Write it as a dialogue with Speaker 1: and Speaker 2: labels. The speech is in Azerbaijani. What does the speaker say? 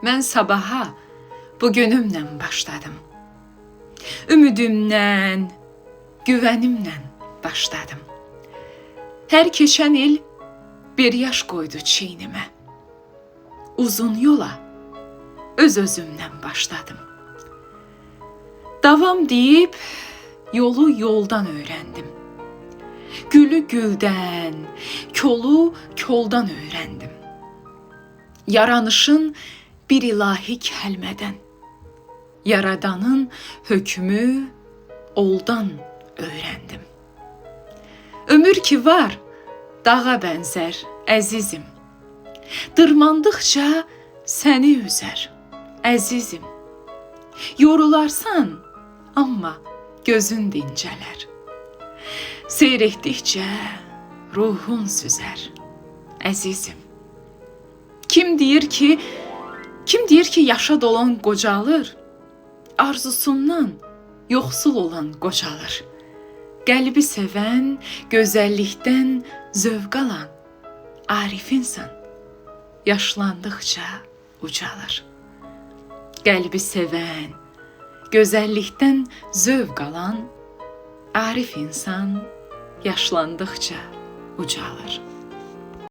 Speaker 1: Mən sabaha bugünümlə başladım. Ümidimlə, güvənimlə başladım. Hər keçən il bir yaş qoydu çiynimə. Uzun yola öz-özümlə başladım. Davam deyib yolu yoldan öyrəndim. Gülü güldən, kolu koldan öyrəndim. Yaranışın bir ilahi kəlmədən, Yaradanın hökmü oldan öyrəndim. Ömür ki var, dağa bənzər, əzizim. Dırmandıqca səni üzər, əzizim. Yorularsan, amma gözün dincələr. Seyr etdikcə ruhun süzər, əzizim. Kim deyir ki yaşa dolan qocalır, arzusundan yoxsul olan qocalır. Qəlbi sevən, gözəllikdən zövq alan arifinsən, yaşlandıqca ucalır. Qəlbi sevən, gözəllikdən zövq alan arif insan yaşlandıqca ucalır.